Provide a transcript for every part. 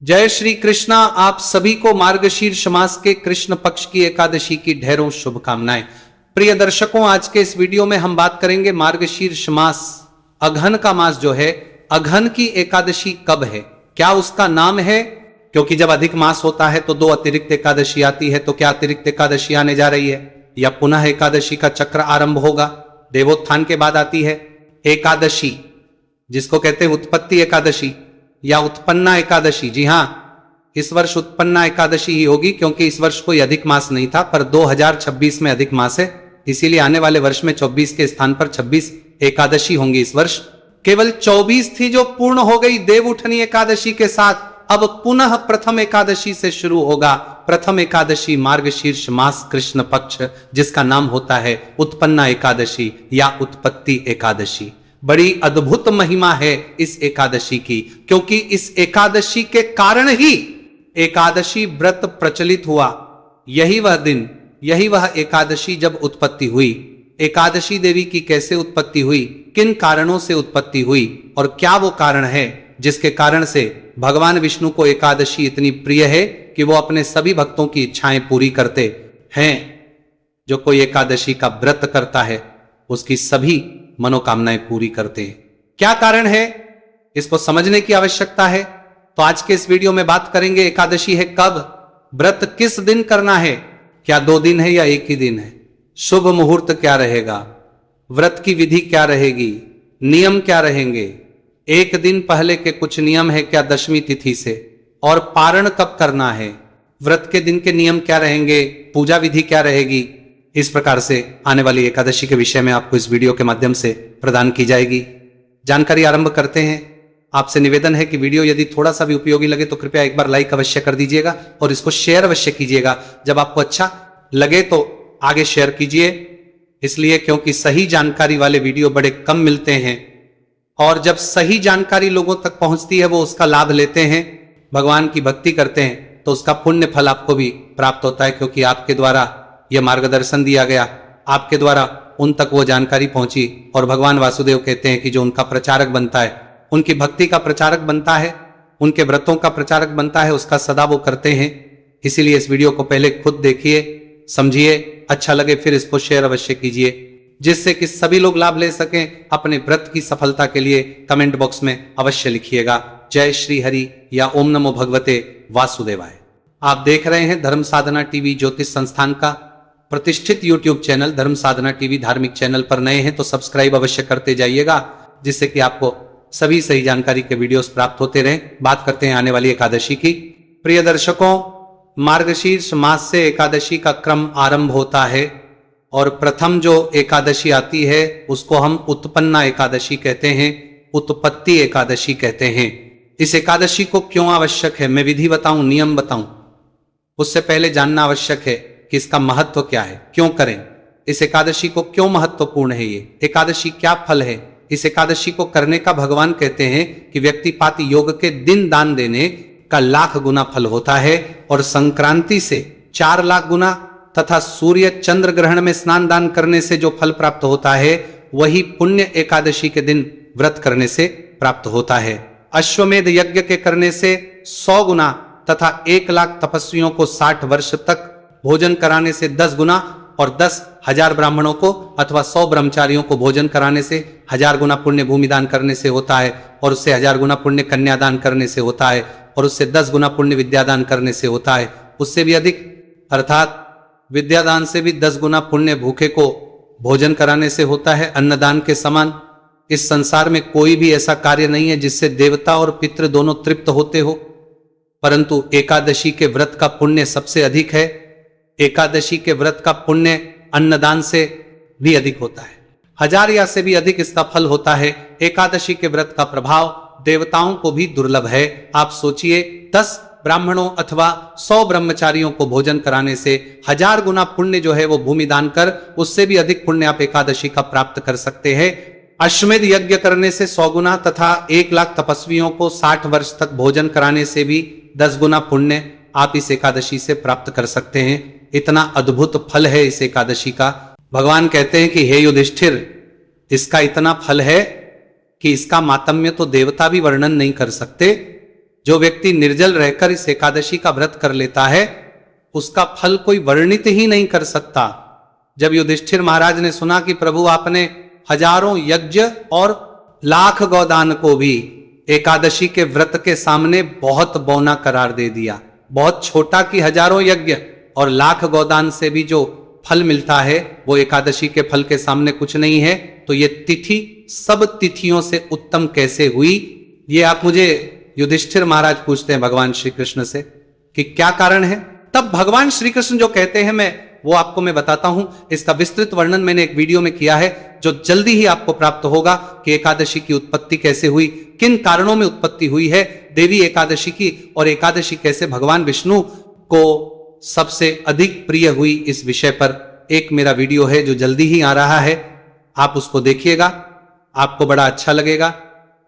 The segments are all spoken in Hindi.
जय श्री कृष्णा। आप सभी को मार्गशीर्ष मास के कृष्ण पक्ष की एकादशी की ढेरों शुभकामनाएं। प्रिय दर्शकों, आज के इस वीडियो में हम बात करेंगे मार्गशीर्ष मास, अघन का मास जो है, अघन की एकादशी कब है, क्या उसका नाम है। क्योंकि जब अधिक मास होता है तो दो अतिरिक्त एकादशी आती है, तो क्या अतिरिक्त एकादशी आने जा रही है या पुनः एकादशी का चक्र आरंभ होगा। देवोत्थान के बाद आती है एकादशी, जिसको कहते हैं उत्पत्ति एकादशी या उत्पन्ना एकादशी। जी हां, इस वर्ष उत्पन्ना एकादशी ही होगी, क्योंकि इस वर्ष कोई अधिक मास नहीं था, पर 2026 में अधिक मास है, इसीलिए आने वाले वर्ष में 24 के स्थान पर 26 एकादशी होंगी। इस वर्ष केवल 24 थी जो पूर्ण हो गई देव उठनी एकादशी के साथ। अब पुनः प्रथम एकादशी से शुरू होगा। प्रथम एकादशी मार्गशीर्ष मास कृष्ण पक्ष, जिसका नाम होता है उत्पन्ना एकादशी या उत्पत्ति एकादशी। बड़ी अद्भुत महिमा है इस एकादशी की, क्योंकि इस एकादशी के कारण ही एकादशी व्रत प्रचलित हुआ। यही वह दिन, यही वह एकादशी जब उत्पत्ति हुई। एकादशी देवी की कैसे उत्पत्ति हुई, किन कारणों से उत्पत्ति हुई, और क्या वो कारण है जिसके कारण से भगवान विष्णु को एकादशी इतनी प्रिय है कि वो अपने सभी भक्तों की इच्छाएं पूरी करते हैं। जो कोई एकादशी का व्रत करता है उसकी सभी मनोकामनाएं पूरी करते हैं। क्या कारण है, इसको समझने की आवश्यकता है। तो आज के इस वीडियो में बात करेंगे एकादशी है कब, व्रत किस दिन करना है, क्या 2 दिन है या 1 ही दिन है, शुभ मुहूर्त क्या रहेगा, व्रत की विधि क्या रहेगी, नियम क्या रहेंगे, 1 दिन पहले के कुछ नियम है क्या दशमी तिथि से, और पारण कब करना है, व्रत के दिन के नियम क्या रहेंगे, पूजा विधि क्या रहेगी। इस प्रकार से आने वाली एकादशी के विषय में आपको इस वीडियो के माध्यम से प्रदान की जाएगी। जानकारी आरंभ करते हैं। आपसे निवेदन है कि वीडियो यदि थोड़ा सा भी उपयोगी लगे तो कृपया एक बार लाइक अवश्य कर दीजिएगा और इसको शेयर अवश्य कीजिएगा। जब आपको अच्छा लगे तो आगे शेयर कीजिए, इसलिए क्योंकि सही जानकारी वाले वीडियो बड़े कम मिलते हैं, और जब सही जानकारी लोगों तक पहुंचती है वो उसका लाभ लेते हैं, भगवान की भक्ति करते हैं, तो उसका पुण्य फल आपको भी प्राप्त होता है, क्योंकि आपके द्वारा यह मार्गदर्शन दिया गया, आपके द्वारा उन तक वो जानकारी पहुंची। और भगवान वासुदेव कहते हैं कि जो उनका प्रचारक बनता है, उनकी भक्ति का प्रचारक बनता है, उनके व्रतों का प्रचारक बनता है, उसका सदा वो करते हैं। इसीलिए इस वीडियो को पहले खुद देखिए, समझिए, अच्छा लगे फिर इसको शेयर अवश्य कीजिए, जिससे कि सभी लोग लाभ ले सकें। अपने व्रत की सफलता के लिए कमेंट बॉक्स में अवश्य लिखिएगा जय श्री हरि या ओम नमो भगवते वासुदेवाय। आप देख रहे हैं धर्म साधना टीवी ज्योतिष संस्थान का प्रतिष्ठित YouTube चैनल धर्म साधना टीवी। धार्मिक चैनल पर नए हैं तो सब्सक्राइब अवश्य करते जाइएगा, जिससे कि आपको सभी सही जानकारी के वीडियोस प्राप्त होते रहें। बात करते हैं आने वाली एकादशी की। प्रिय दर्शकों, मार्गशीर्ष मास से एकादशी का क्रम आरंभ होता है, और प्रथम जो एकादशी आती है उसको हम उत्पन्ना एकादशी कहते हैं, उत्पत्ति एकादशी कहते हैं। इस एकादशी को क्यों आवश्यक है, मैं विधि बताऊं, नियम बताऊं, उससे पहले जानना आवश्यक है कि इसका महत्व क्या है, क्यों करें, इस एकादशी को क्यों महत्वपूर्ण है, ये एकादशी क्या फल है। इस एकादशी को करने का भगवान कहते हैं कि व्यक्तिपात योग के दिन दान देने का 1,00,000 गुना फल होता है, और संक्रांति से 4,00,000 गुना, तथा सूर्य चंद्र ग्रहण में स्नान दान करने से जो फल प्राप्त होता है वही पुण्य एकादशी के दिन व्रत करने से प्राप्त होता है। अश्वमेध यज्ञ के करने से 100 गुना, तथा 1,00,000 तपस्वियों को 60 वर्ष तक भोजन कराने से 10 गुना, और 10,000 ब्राह्मणों को अथवा 100 ब्रह्मचारियों को भोजन कराने से 1000 गुना पुण्य भूमि दान करने से होता है, और उससे 1000 गुना पुण्य कन्यादान करने से होता है, और उससे 10 गुना पुण्य विद्यादान करने से होता है, उससे भी अधिक, अर्थात विद्यादान से भी 10 गुना पुण्य भूखे को भोजन कराने से होता है, अन्नदान के समान। इस संसार में कोई भी ऐसा कार्य नहीं है जिससे देवता और पितृ दोनों तृप्त होते हो, परंतु एकादशी के व्रत का पुण्य सबसे अधिक है। एकादशी के व्रत का पुण्य अन्नदान से भी अधिक होता है, 1000 या से भी अधिक इसका फल होता है। एकादशी के व्रत का प्रभाव देवताओं को भी दुर्लभ है। आप सोचिए, 10 ब्राह्मणों अथवा 100 ब्रह्मचारियों को भोजन कराने से 1000 गुना पुण्य जो है वो भूमि दान कर, उससे भी अधिक पुण्य आप एकादशी का प्राप्त कर सकते हैं। अश्वमेध यज्ञ करने से 100 गुना, तथा 1,00,000 तपस्वियों को 60 वर्ष तक भोजन कराने से भी 10 गुना पुण्य आप इस एकादशी से प्राप्त कर सकते हैं। इतना अद्भुत फल है इस एकादशी का। भगवान कहते हैं कि हे युधिष्ठिर, इसका इतना फल है कि इसका मातम्य तो देवता भी वर्णन नहीं कर सकते, जो व्यक्ति निर्जल रहकर इस एकादशी का व्रत कर लेता है उसका फल कोई वर्णित ही नहीं कर सकता। जब युधिष्ठिर महाराज ने सुना कि प्रभु आपने हजारों यज्ञ और लाख गौदान को भी एकादशी के व्रत के सामने बहुत बौना करार दे दिया, बहुत छोटा कि हजारों यज्ञ और लाख गौदान से भी जो फल मिलता है वो एकादशी के फल के सामने कुछ नहीं है, तो ये तिथि सब तिथियों से उत्तम कैसे हुई, ये आप मुझे युधिष्ठिर महाराज पूछते हैं भगवान श्री कृष्ण से कि क्या कारण है। तब भगवान श्री कृष्ण जो कहते हैं वो आपको मैं बताता हूं। इसका विस्तृत वर्णन मैंने एक वीडियो में किया है जो जल्दी ही आपको प्राप्त होगा कि एकादशी की उत्पत्ति कैसे हुई, किन कारणों में उत्पत्ति हुई है देवी एकादशी की, और एकादशी कैसे भगवान विष्णु को सबसे अधिक प्रिय हुई। इस विषय पर एक मेरा वीडियो है जो जल्दी ही आ रहा है, आप उसको देखिएगा, आपको बड़ा अच्छा लगेगा,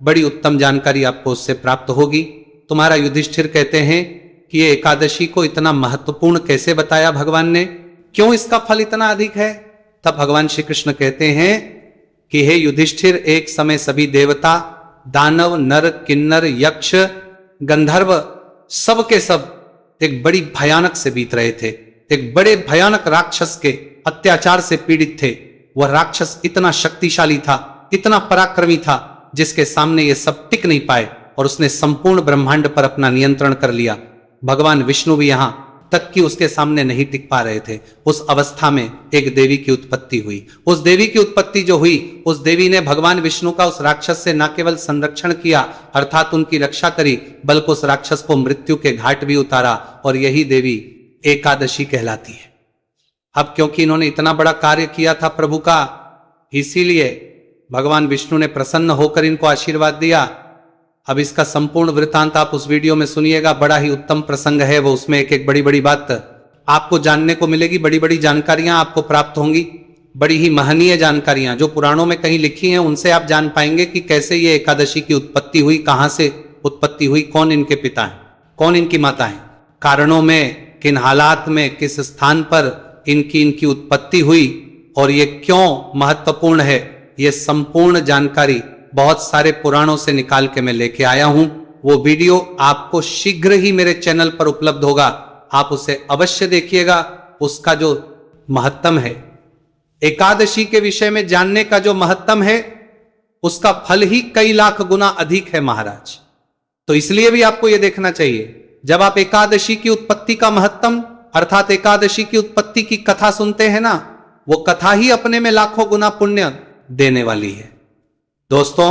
बड़ी उत्तम जानकारी आपको उससे प्राप्त होगी। तुम्हारा युधिष्ठिर कहते हैं कि ये एकादशी को इतना महत्वपूर्ण कैसे बताया भगवान ने, क्यों इसका फल इतना अधिक है। तब भगवान श्री कृष्ण कहते हैं कि हे युधिष्ठिर, एक समय सभी देवता, दानव, नर, किन्नर, यक्ष, गंधर्व सब के सब एक बड़ी भयानक से बीत रहे थे। एक बड़े भयानक राक्षस के अत्याचार से पीड़ित थे। वह राक्षस इतना शक्तिशाली था, इतना पराक्रमी था, जिसके सामने ये सब टिक नहीं पाए और उसने संपूर्ण ब्रह्मांड पर अपना नियंत्रण कर लिया। भगवान विष्णु भी यहां तक कि उसके सामने नहीं टिक पा रहे थे। उस अवस्था में एक देवी की उत्पत्ति हुई। उस देवी की उत्पत्ति जो हुई, उस देवी ने भगवान विष्णु का उस राक्षस से न केवल संरक्षण किया अर्थात उनकी रक्षा करी, बल्कि उस राक्षस को मृत्यु के घाट भी उतारा, और यही देवी एकादशी कहलाती है। अब क्योंकि इन्होंने इतना बड़ा कार्य किया था प्रभु का, इसीलिए भगवान विष्णु ने प्रसन्न होकर इनको आशीर्वाद दिया। अब इसका संपूर्ण वृत्तांत आप उस वीडियो में सुनिएगा, बड़ा ही उत्तम प्रसंग है वो। उसमें एक एक बड़ी बड़ी बात आपको जानने को मिलेगी, बड़ी बड़ी जानकारियां आपको प्राप्त होंगी, बड़ी ही महनीय जानकारियां जो पुराणों में कहीं लिखी हैं। उनसे आप जान पाएंगे कि कैसे ये एकादशी की उत्पत्ति हुई, कहां से उत्पत्ति हुई, कौन इनके पिता हैं, कौन इनकी माता है, कारणों में, किन हालात में, किस स्थान पर इनकी उत्पत्ति हुई और ये क्यों महत्वपूर्ण है। ये संपूर्ण जानकारी बहुत सारे पुराणों से निकाल के मैं लेके आया हूं। वो वीडियो आपको शीघ्र ही मेरे चैनल पर उपलब्ध होगा, आप उसे अवश्य देखिएगा। उसका जो महत्तम है, एकादशी के विषय में जानने का जो महत्तम है, उसका फल ही कई लाख गुना अधिक है महाराज। तो इसलिए भी आपको यह देखना चाहिए, जब आप एकादशी की उत्पत्ति का महत्तम अर्थात एकादशी की उत्पत्ति की कथा सुनते हैं ना, वो कथा ही अपने में लाखों गुना पुण्य देने वाली है। दोस्तों,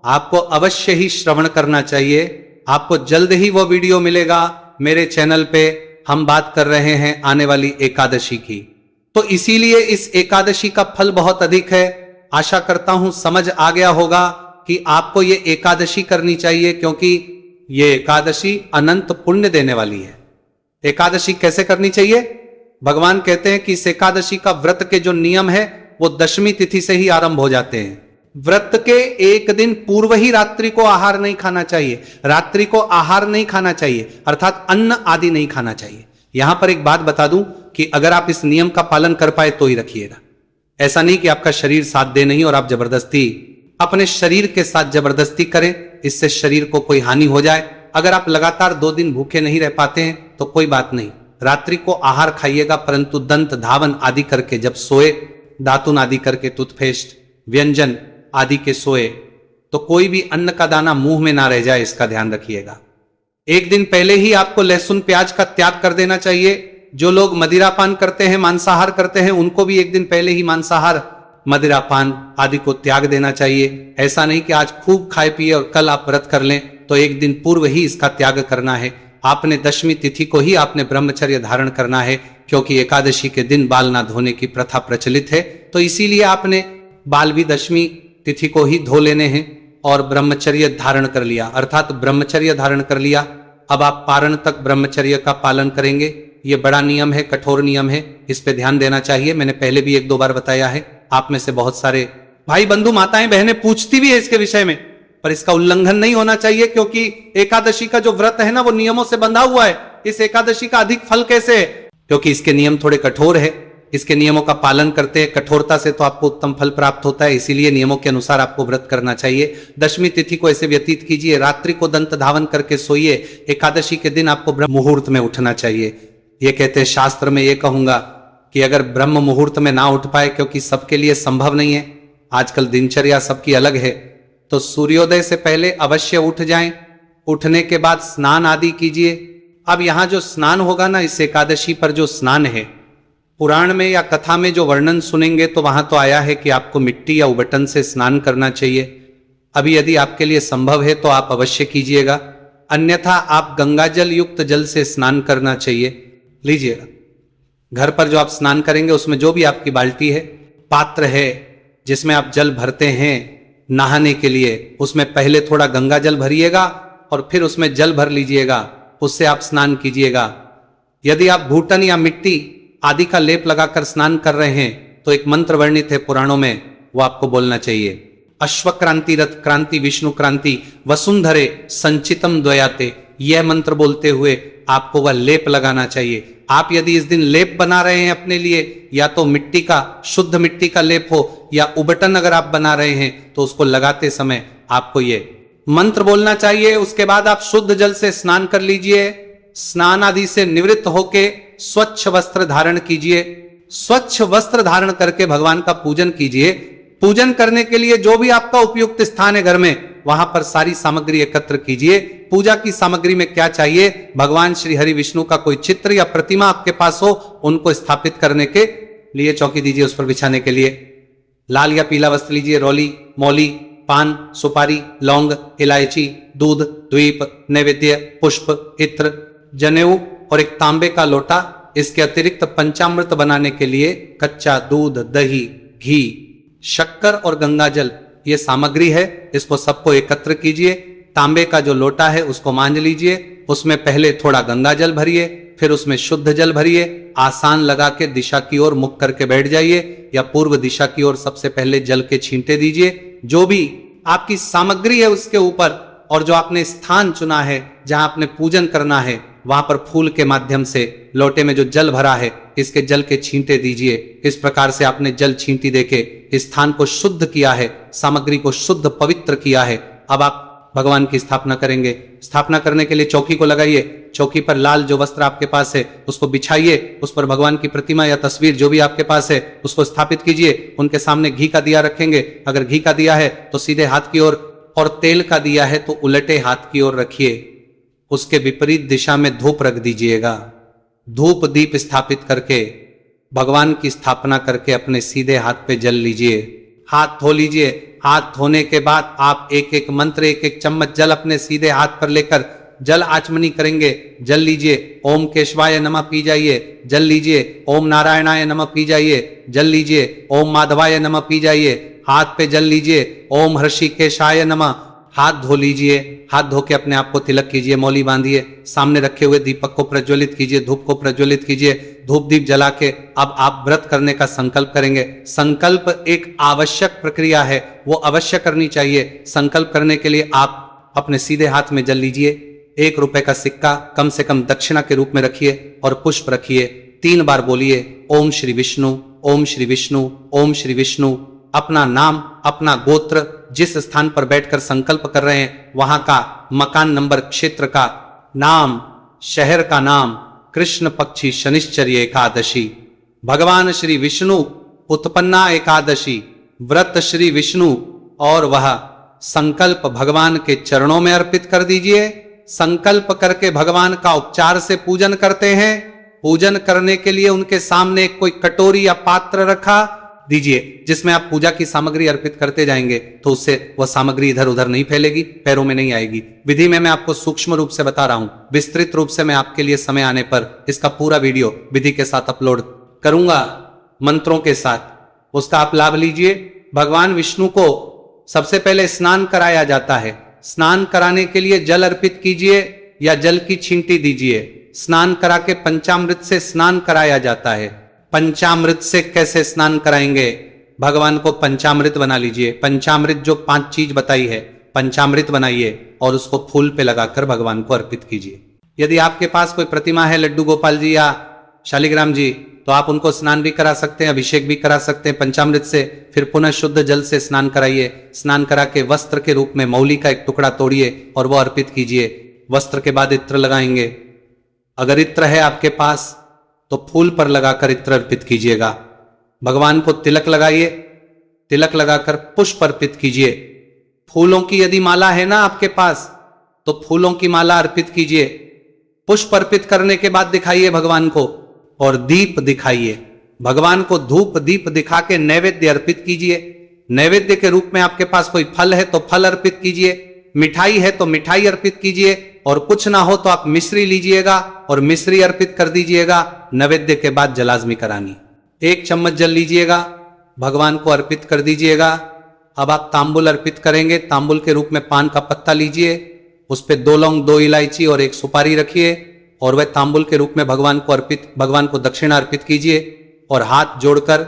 आपको अवश्य ही श्रवण करना चाहिए। आपको जल्द ही वो वीडियो मिलेगा मेरे चैनल पे। हम बात कर रहे हैं आने वाली एकादशी की, तो इसीलिए इस एकादशी का फल बहुत अधिक है। आशा करता हूं समझ आ गया होगा कि आपको ये एकादशी करनी चाहिए, क्योंकि ये एकादशी अनंत पुण्य देने वाली है। एकादशी कैसे करनी चाहिए? भगवान कहते हैं कि इस एकादशी का व्रत के जो नियम है वो दशमी तिथि से ही आरंभ हो जाते हैं। व्रत के एक दिन पूर्व ही रात्रि को आहार नहीं खाना चाहिए, रात्रि को आहार नहीं खाना चाहिए, अर्थात अन्न आदि नहीं खाना चाहिए। यहां पर एक बात बता दूं कि अगर आप इस नियम का पालन कर पाए तो ही रखिएगा। ऐसा नहीं कि आपका शरीर साथ दे नहीं और आप जबरदस्ती अपने शरीर के साथ जबरदस्ती करें, इससे शरीर को कोई हानि हो जाए। अगर आप लगातार 2 दिन भूखे नहीं रह पाते हैं तो कोई बात नहीं, रात्रि को आहार खाइएगा, परंतु दंत धावन आदि करके जब सोए, दातुन आदि करके, टूथपेस्ट, व्यंजन आदि के सोए, तो कोई भी अन्न का दाना मुंह में ना रह जाए, इसका ध्यान रखिएगा। एक दिन पहले ही आपको लहसुन प्याज का त्याग कर देना चाहिए। जो लोग मदिरापान करते हैं, मांसाहार करते हैं, उनको भी एक दिन पहले ही मांसाहार, मदिरापान आदि को त्याग देना चाहिए। ऐसा नहीं कि आज खूब खाए पिए और कल आप व्रत कर लें, तो एक दिन पूर्व ही इसका त्याग करना है। आपने दशमी तिथि को ही आपने ब्रह्मचर्य धारण करना है, क्योंकि एकादशी के दिन बाल ना धोने की प्रथा प्रचलित है। तो इसीलिए आपने बाल भी दशमी तिथि को ही धो लेने हैं और ब्रह्मचर्य धारण कर लिया, अर्थात ब्रह्मचर्य धारण कर लिया। अब आप पारण तक ब्रह्मचर्य का पालन करेंगे। ये बड़ा नियम है, कठोर नियम है, इस पे ध्यान देना चाहिए। मैंने पहले भी 1-2 बार बताया है। आप में से बहुत सारे भाई बंधु माताएं बहनें पूछती भी है इसके विषय में, पर इसका उल्लंघन नहीं होना चाहिए, क्योंकि एकादशी का जो व्रत है ना वो नियमों से बंधा हुआ है। इस एकादशी का अधिक फल कैसे है? क्योंकि इसके नियम थोड़े कठोर है। इसके नियमों का पालन करते हैं कठोरता से तो आपको उत्तम फल प्राप्त होता है, इसीलिए नियमों के अनुसार आपको व्रत करना चाहिए। दशमी तिथि को ऐसे व्यतीत कीजिए, रात्रि को दंत धावन करके सोइए। एकादशी के दिन आपको ब्रह्म मुहूर्त में उठना चाहिए। ये कहते हैं शास्त्र में, ये कहूंगा कि अगर ब्रह्म मुहूर्त में ना उठ पाए, क्योंकि सबके लिए संभव नहीं है, आजकल दिनचर्या सबकी अलग है, तो सूर्योदय से पहले अवश्य उठ जाएं। उठने के बाद स्नान आदि कीजिए। अब यहां जो स्नान होगा ना, इस एकादशी पर जो स्नान है, पुराण में या कथा में जो वर्णन सुनेंगे तो वहां तो आया है कि आपको मिट्टी या उबटन से स्नान करना चाहिए। अभी यदि आपके लिए संभव है तो आप अवश्य कीजिएगा, अन्यथा आप गंगा जल युक्त जल से स्नान करना चाहिए। लीजिएगा, घर पर जो आप स्नान करेंगे उसमें जो भी आपकी बाल्टी है, पात्र है जिसमें आप जल भरते हैं नहाने के लिए, उसमें पहले थोड़ा गंगा जल भरिएगा और फिर उसमें जल भर लीजिएगा, उससे आप स्नान कीजिएगा। यदि आप भूटन या मिट्टी आदि का लेप लगाकर स्नान कर रहे हैं तो एक मंत्र वर्णित है पुराणों में, वो आपको बोलना चाहिए। अश्व क्रांति रथ क्रांति विष्णु क्रांति वसुंधरे संचितम द्वयाते, यह मंत्र बोलते हुए आपको वह लेप लगाना चाहिए। आप यदि इस दिन लेप बना रहे हैं अपने लिए, या तो मिट्टी का, शुद्ध मिट्टी का लेप हो, या उबटन अगर आप बना रहे हैं तो उसको लगाते समय आपको ये मंत्र बोलना चाहिए। उसके बाद आप शुद्ध जल से स्नान कर लीजिए। स्नान आदि से निवृत्त होके स्वच्छ वस्त्र धारण कीजिए। स्वच्छ वस्त्र धारण करके भगवान का पूजन कीजिए। पूजन करने के लिए जो भी आपका उपयुक्त स्थान है घर में, वहां पर सारी सामग्री एकत्र कीजिए। पूजा की सामग्री में क्या चाहिए? भगवान श्री हरि विष्णु का कोई चित्र या प्रतिमा आपके पास हो, उनको स्थापित करने के लिए चौकी दीजिए, उस पर बिछाने के लिए लाल या पीला वस्त्र लीजिए। रोली, मौली, पान, सुपारी, लौंग, इलायची, दूध, द्वीप, नैवेद्य, पुष्प, इत्र, जनेऊ और एक तांबे का लोटा। इसके अतिरिक्त पंचामृत बनाने के लिए कच्चा दूध, दही, घी, शक्कर और गंगा जल, ये सामग्री है। इसको सबको एकत्र कीजिए। तांबे का जो लोटा है उसको मांझ लीजिए, उसमें पहले थोड़ा गंगा जल भरिए, फिर उसमें शुद्ध जल भरिए। आसान लगा के दिशा की ओर मुख करके बैठ जाइए, या पूर्व दिशा की ओर सबसे पहले जल के छींटे दीजिए। जो भी आपकी सामग्री है उसके ऊपर, और जो आपने स्थान चुना है जहां आपने पूजन करना है, वहां पर फूल के माध्यम से लोटे में जो जल भरा है, इसके जल के छींटे दीजिए। इस प्रकार से आपने जल छींटी देके स्थान को शुद्ध किया है, सामग्री को शुद्ध पवित्र किया है। अब आप भगवान की स्थापना करेंगे। स्थापना करने के लिए चौकी को लगाइए। चौकी पर लाल जो वस्त्र आपके पास है उसको बिछाइए, उस पर भगवान की प्रतिमा या तस्वीर जो भी आपके पास है उसको स्थापित कीजिए। उनके सामने घी का दिया रखेंगे। अगर घी का दिया है तो सीधे हाथ की ओर, और तेल का दिया है तो उलटे हाथ की ओर रखिए। उसके विपरीत दिशा में धूप रख दीजिएगा। धूप दीप स्थापित करके भगवान की स्थापना करके अपने सीधे हाथ पे जल लीजिए। हाथ धो लीजिए। हाथ धोने के बाद आप एक एक मंत्र, एक एक चम्मच जल अपने सीधे हाथ पर लेकर जल आचमनी करेंगे। जल लीजिए। ओम केशवाय नमः पी जाइए। जल लीजिए। ओम नारायणाय नमः पी जाइए। जल लीजिए। ओम माधवाय नमः पी जाइए। हाथ पे जल लीजिए। ओम हृषिकेशाय नमः। हाथ धो लीजिए। हाथ धो के अपने आप को तिलक कीजिए, मौली बांधिए। सामने रखे हुए दीपक को प्रज्वलित कीजिए, धूप को प्रज्वलित कीजिए। धूप दीप जला के अब आप व्रत करने का संकल्प करेंगे। संकल्प एक आवश्यक प्रक्रिया है, वो अवश्य करनी चाहिए। संकल्प करने के लिए आप अपने सीधे हाथ में जल लीजिए। 1 रुपए का सिक्का कम से कम दक्षिणा के रूप में रखिए और पुष्प रखिए। 3 बार बोलिए ओम श्री विष्णु, ओम श्री विष्णु, ओम श्री विष्णु। अपना नाम, अपना गोत्र, जिस स्थान पर बैठकर संकल्प कर रहे हैं वहां का मकान नंबर, क्षेत्र का नाम, शहर का नाम, कृष्ण पक्षी शनिश्चर्य एकादशी, भगवान श्री विष्णु उत्पन्ना एकादशी, व्रत श्री विष्णु, और वह संकल्प भगवान के चरणों में अर्पित कर दीजिए। संकल्प करके भगवान का उपचार से पूजन करते हैं। पूजन करने के लिए उनके सामने कोई कटोरी या पात्र रखा दीजिए, जिसमें आप पूजा की सामग्री अर्पित करते जाएंगे तो उससे वह सामग्री इधर उधर नहीं फैलेगी, पैरों में नहीं आएगी। विधि में मैं आपको सूक्ष्म रूप से बता रहा हूं। विस्तृत रूप से मैं आपके लिए समय आने पर इसका पूरा वीडियो विधि के साथ अपलोड करूंगा, मंत्रों के साथ। उसका आप लाभ लीजिए। भगवान विष्णु को सबसे पहले स्नान कराया जाता है। स्नान कराने के लिए जल अर्पित कीजिए या जल की छींटी दीजिए। स्नान करा के पंचामृत से स्नान कराया जाता है। पंचामृत से कैसे स्नान कराएंगे? भगवान को पंचामृत बना लीजिए। पंचामृत जो 5 चीज बताई है, पंचामृत बनाइए और उसको फूल पे लगाकर भगवान को अर्पित कीजिए। यदि आपके पास कोई प्रतिमा है, लड्डू गोपाल जी या शालिग्राम जी, तो आप उनको स्नान भी करा सकते हैं, अभिषेक भी करा सकते हैं पंचामृत से, फिर पुनः शुद्ध जल से स्नान कराइए। स्नान करा के वस्त्र के रूप में मौली का एक टुकड़ा तोड़िए और वो अर्पित कीजिए। वस्त्र के बाद इत्र लगाएंगे। अगर इत्र है आपके पास तो फूल पर लगाकर इत्र अर्पित कीजिएगा। भगवान को तिलक लगाइए, तिलक लगाकर पुष्प अर्पित कीजिए। फूलों की यदि माला है ना आपके पास तो फूलों की माला अर्पित कीजिए। पुष्प अर्पित करने के बाद दिखाइए भगवान को, और दीप दिखाइए। भगवान को धूप दीप दिखा के नैवेद्य अर्पित कीजिए। नैवेद्य के रूप में आपके पास कोई फल है तो फल अर्पित कीजिए, मिठाई है तो मिठाई अर्पित कीजिए, और कुछ ना हो तो आप मिश्री लीजिएगा और मिश्री अर्पित कर दीजिएगा। नैवेद्य के बाद जलाजमी करानी। 1 चम्मच जल लीजिएगा, भगवान को अर्पित कर दीजिएगा। अब आप तांबुल अर्पित करेंगे। तांबुल के रूप में पान का पत्ता लीजिए, उस पे 2 लौंग 2 इलायची और 1 सुपारी रखिए, और वह तांबुल के रूप में भगवान को दक्षिणा अर्पित कीजिए और हाथ जोड़कर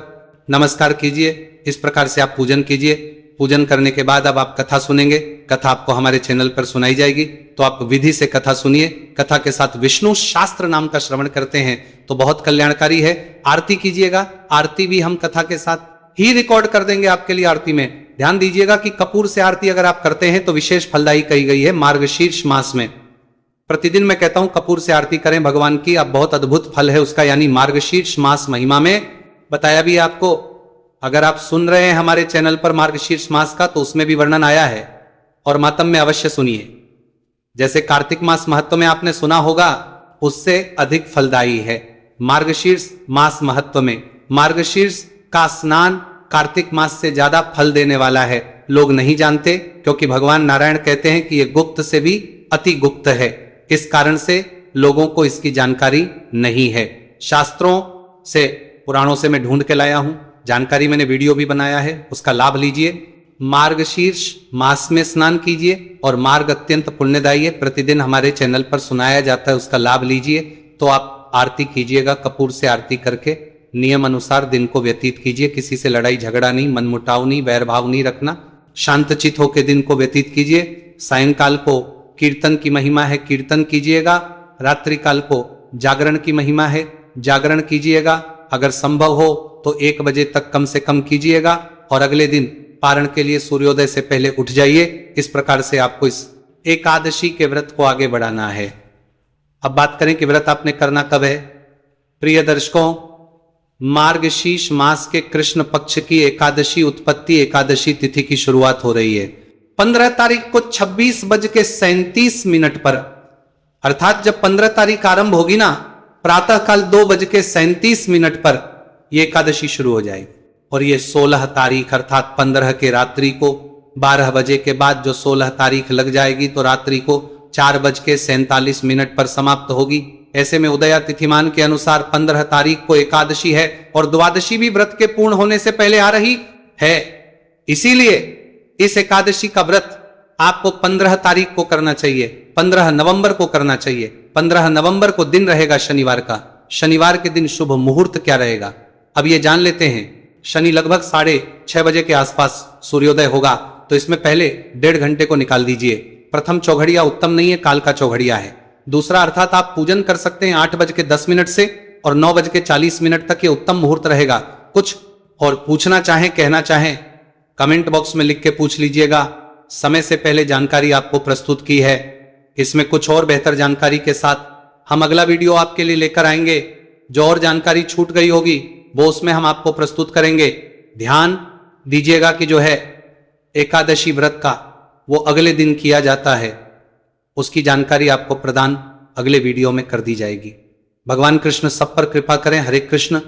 नमस्कार कीजिए। इस प्रकार से आप पूजन कीजिए। पूजन करने के बाद अब आप कथा सुनेंगे। कथा आपको हमारे चैनल पर सुनाई जाएगी, तो आप विधि से कथा सुनिए। कथा के साथ विष्णु शास्त्र नाम का श्रवण करते हैं तो बहुत कल्याणकारी है। आरती कीजिएगा। आरती भी हम कथा के साथ ही रिकॉर्ड कर देंगे आपके लिए। आरती में ध्यान दीजिएगा कि कपूर से आरती अगर आप करते हैं तो विशेष फलदायी कही गई है मार्गशीर्ष मास में। प्रतिदिन मैं कहता हूं कपूर से आरती करें भगवान की, अब बहुत अद्भुत फल है उसका। यानी मार्गशीर्ष मास महिमा में बताया भी आपको। अगर आप सुन रहे हैं हमारे चैनल पर मार्गशीर्ष मास का तो उसमें भी वर्णन आया है, और मातम में अवश्य सुनिए। जैसे कार्तिक मास महत्व में आपने सुना होगा, उससे अधिक फलदायी है मार्गशीर्ष मास महत्व में। मार्गशीर्ष का स्नान कार्तिक मास से ज्यादा फल देने वाला है। लोग नहीं जानते, क्योंकि भगवान नारायण कहते हैं कि यह गुप्त से भी अति गुप्त है। इस कारण से लोगों को इसकी जानकारी नहीं है। शास्त्रों से, पुराणों से मैं ढूंढ के लाया हूं, जानकारी मैंने वीडियो भी बनाया है, उसका लाभ लीजिए। मार्गशीर्ष मास में स्नान कीजिए, और मार्ग अत्यंत पुण्यदायी है, प्रतिदिन हमारे चैनल पर सुनाया जाता है, उसका लाभ लीजिए। तो आप आरती कीजिएगा, कपूर से आरती करके नियम अनुसार दिन को व्यतीत कीजिए। किसी से लड़ाई झगड़ा नहीं, मनमुटाव नहीं, वैर भाव नहीं रखना। शांतचित होकर दिन को व्यतीत कीजिए। सायंकाल को कीर्तन की महिमा है, कीर्तन कीजिएगा। रात्रि काल को जागरण की महिमा है, जागरण कीजिएगा। अगर संभव हो तो 1 बजे तक कम से कम कीजिएगा, और अगले दिन पारण के लिए सूर्योदय से पहले उठ जाइए। इस प्रकार से आपको इस एकादशी के व्रत को आगे बढ़ाना है। अब बात करें कि व्रत आपने करना कब है। प्रिय दर्शकों, मार्गशीर्ष मास के कृष्ण पक्ष की एकादशी उत्पत्ति एकादशी तिथि की शुरुआत हो रही है 15 तारीख को 26:37 पर, अर्थात जब 15 तारीख आरंभ होगी ना, प्रातःकाल 2:37 पर यह एकादशी शुरू हो जाएगी। और ये 16 तारीख अर्थात 15 के रात्रि को 12 बजे के बाद जो 16 तारीख लग जाएगी तो रात्रि को 4:47 पर समाप्त होगी। ऐसे में उदया तिथिमान के अनुसार 15 तारीख को एकादशी है, और द्वादशी भी व्रत के पूर्ण होने से पहले आ रही है। इसीलिए इस एकादशी का व्रत आपको 15 तारीख को करना चाहिए, 15 नवंबर को करना चाहिए। 15 नवंबर को दिन रहेगा शनिवार का। शनिवार के दिन शुभ मुहूर्त क्या रहेगा, अब ये जान लेते हैं। शनि लगभग 6:30 बजे के आसपास सूर्योदय होगा, तो इसमें पहले 1.5 घंटे को निकाल दीजिए। प्रथम चौघड़िया उत्तम नहीं है, काल का चौघड़िया है। दूसरा अर्थात आप पूजन कर सकते हैं 8:10 से, और 9:40 तक ये उत्तम मुहूर्त रहेगा। कुछ और पूछना चाहें, कहना चाहें, कमेंट बॉक्स में लिख के पूछ लीजिएगा। समय से पहले जानकारी आपको प्रस्तुत की है। इसमें कुछ और बेहतर जानकारी के साथ हम अगला वीडियो आपके लिए लेकर आएंगे। जो और जानकारी छूट गई होगी वो उसमें हम आपको प्रस्तुत करेंगे। ध्यान दीजिएगा कि जो है एकादशी व्रत का वो अगले दिन किया जाता है, उसकी जानकारी आपको प्रदान अगले वीडियो में कर दी जाएगी। भगवान कृष्ण सब पर कृपा करें। हरे कृष्ण।